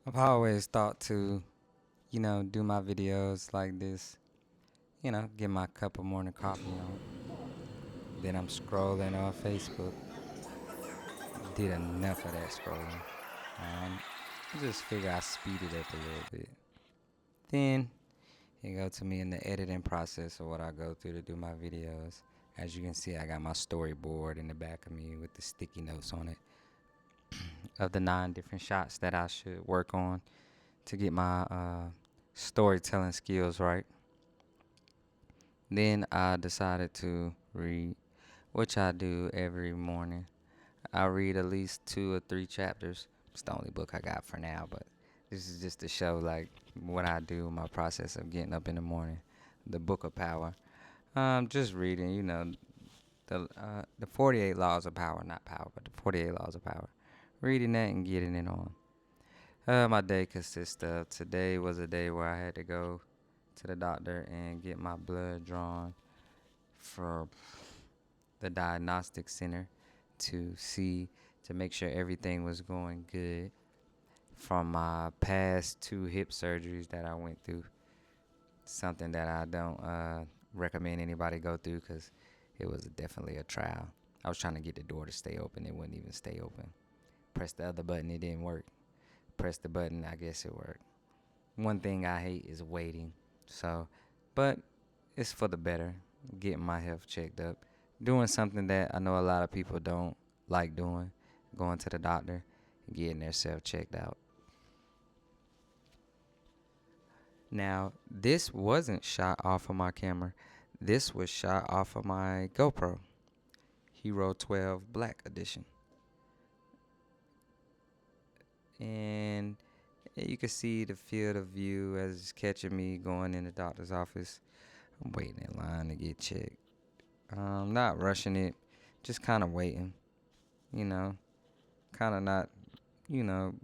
I've always thought to, do my videos like this, get my cup of morning coffee on. Then I'm scrolling on Facebook. Did enough of that scrolling. I just figure I speed it up a little bit. Then it go to me in the editing process of what I go through to do my videos. As you can see, I got my storyboard in the back of me with the sticky notes on it of the 9 different shots that I should work on to get my storytelling skills right. Then I decided to read, which I do every morning. I read at least 2 or 3 chapters. It's the only book I got for now, but this is just to show like what I do, my process of getting up in the morning. The Book of Power. Just reading, the 48 Laws of Power, not power, but the 48 Laws of Power. Reading that and getting it on. My day consists of today was a day where I had to go to the doctor and get my blood drawn for the diagnostic center to make sure everything was going good from my past 2 hip surgeries that I went through. Something that I don't recommend anybody go through because it was definitely a trial. I was trying to get the door to stay open. It wouldn't even stay open. Press the other button, it didn't work. Press the button, I guess it worked. One thing I hate is waiting. So, but it's for the better. Getting my health checked up. Doing something that I know a lot of people don't like doing. Going to the doctor and getting their self checked out. Now, this wasn't shot off of my camera. This was shot off of my GoPro Hero 12 Black Edition. And you can see the field of view as it's catching me going in the doctor's office. I'm waiting in line to get checked. Not rushing it, just kind of waiting. You know, kind of not, you know,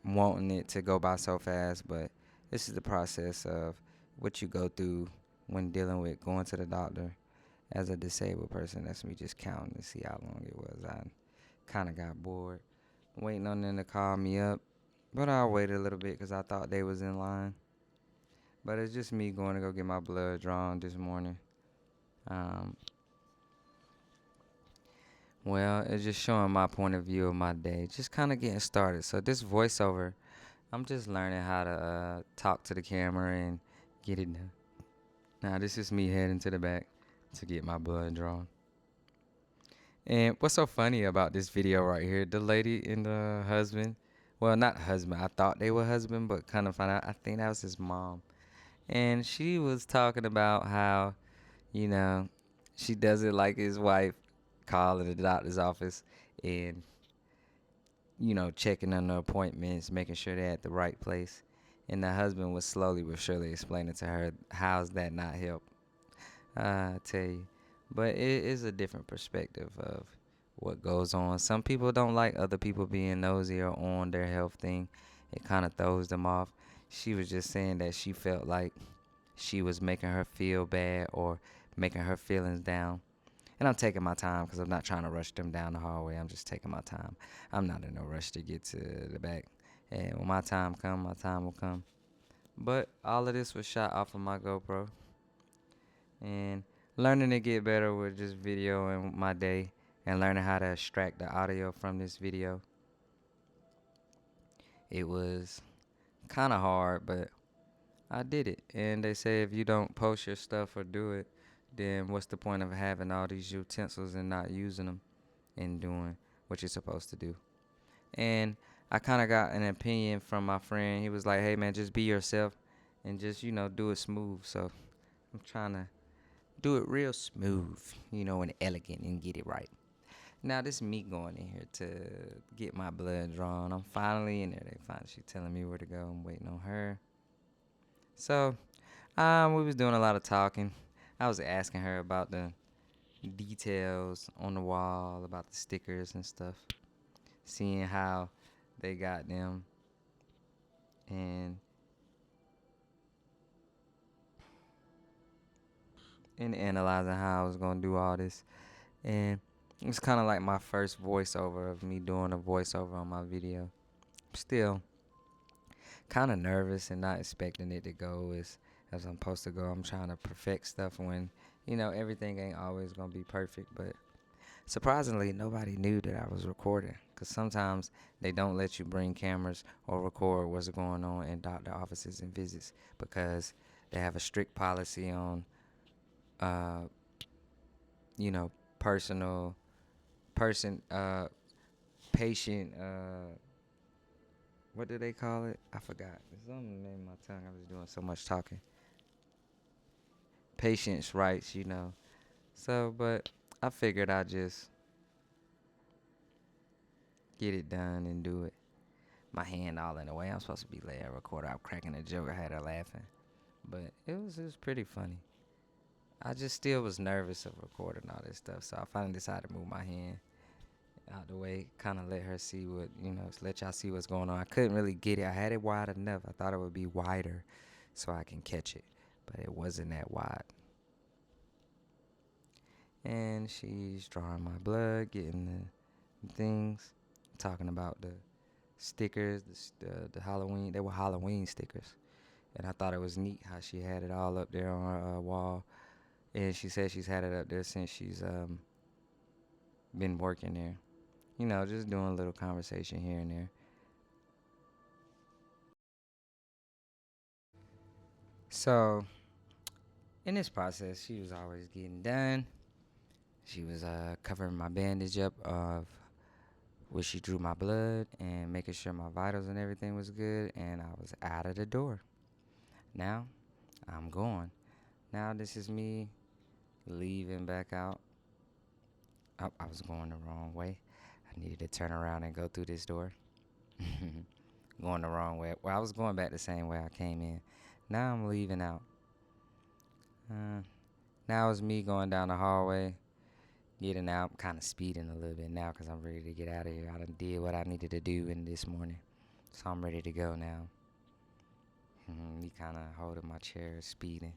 wanting it to go by so fast, but this is the process of what you go through when dealing with going to the doctor as a disabled person. That's me just counting to see how long it was. I kind of got bored waiting on them to call me up, but I waited a little bit because I thought they was in line. But it's just me going to go get my blood drawn this morning. Um, well, it's just showing my point of view of my day, just kind of getting started. So this voiceover, I'm just learning how to talk to the camera and get it done. Now this is me heading to the back to get my blood drawn. And what's so funny about this video right here, the lady and the husband, well, not husband, I thought they were husband, but kind of found out, I think that was his mom. And she was talking about how, you know, she doesn't like his wife calling the doctor's office and, checking on the appointments, making sure they're at the right place. And the husband was slowly but surely explaining to her, how's that not help? I tell you. But it is a different perspective of what goes on. Some people don't like other people being nosy or on their health thing. It kind of throws them off. She was just saying that she felt like she was making her feel bad or making her feelings down. And I'm taking my time because I'm not trying to rush them down the hallway. I'm just taking my time. I'm not in no rush to get to the back. And when my time comes, my time will come. But all of this was shot off of my GoPro. And learning to get better with just videoing my day and learning how to extract the audio from this video. It was kind of hard, but I did it. And they say if you don't post your stuff or do it, then what's the point of having all these utensils and not using them and doing what you're supposed to do? And I kind of got an opinion from my friend. He was like, hey, man, just be yourself and just, do it smooth. So I'm trying to do it real smooth, and elegant and get it right. Now this is me going in here to get my blood drawn. I'm finally in there. She's telling me where to go. I'm waiting on her. So, we was doing a lot of talking. I was asking her about the details on the wall, about the stickers and stuff, seeing how they got them, and analyzing how I was gonna do all this. And it's kind of like my first voiceover of me doing a voiceover on my video. still kind of nervous and not expecting it to go as I'm supposed to go. I'm trying to perfect stuff when, everything ain't always going to be perfect. But surprisingly, nobody knew that I was recording. Because sometimes they don't let you bring cameras or record what's going on in doctor offices and visits because they have a strict policy on, uh, you know, personal, patient, what do they call it? I forgot. It's on the name of my tongue. I was doing so much talking. Patient's rights. So, but I figured I'd just get it done and do it. My hand all in the way. I'm supposed to be letting her record. I'm cracking a joke. I had her laughing. But it was pretty funny. I just still was nervous of recording all this stuff. So I finally decided to move my hand out the way, kind of let her see let y'all see what's going on. I couldn't really get it. I had it wide enough. I thought it would be wider so I can catch it, but it wasn't that wide. And she's drawing my blood, getting the things, talking about the stickers, the Halloween. They were Halloween stickers, and I thought it was neat how she had it all up there on her wall. And she said she's had it up there since she's been working there. Just doing a little conversation here and there. So in this process, she was always getting done. She was covering my bandage up of where she drew my blood and making sure my vitals and everything was good. And I was out of the door. Now I'm going. Now this is me leaving back out. I was going the wrong way. I needed to turn around and go through this door. Going the wrong way. Well, I was going back the same way I came in. Now I'm leaving out. Now it's me going down the hallway, getting out, kind of speeding a little bit now because I'm ready to get out of here. I done did what I needed to do in this morning, so I'm ready to go now. Me kind of holding my chair, speeding,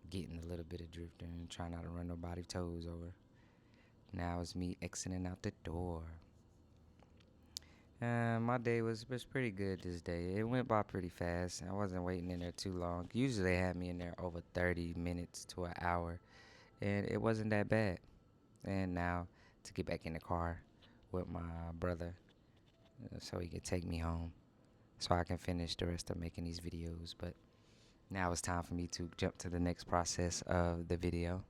getting a little bit of drifting, and trying not to run nobody's toes over. Now it's me exiting out the door. My day was pretty good this day. It went by pretty fast. I wasn't waiting in there too long. Usually they have me in there over 30 minutes to an hour, and it wasn't that bad. And now to get back in the car with my brother so he can take me home so I can finish the rest of making these videos. But now it's time for me to jump to the next process of the video.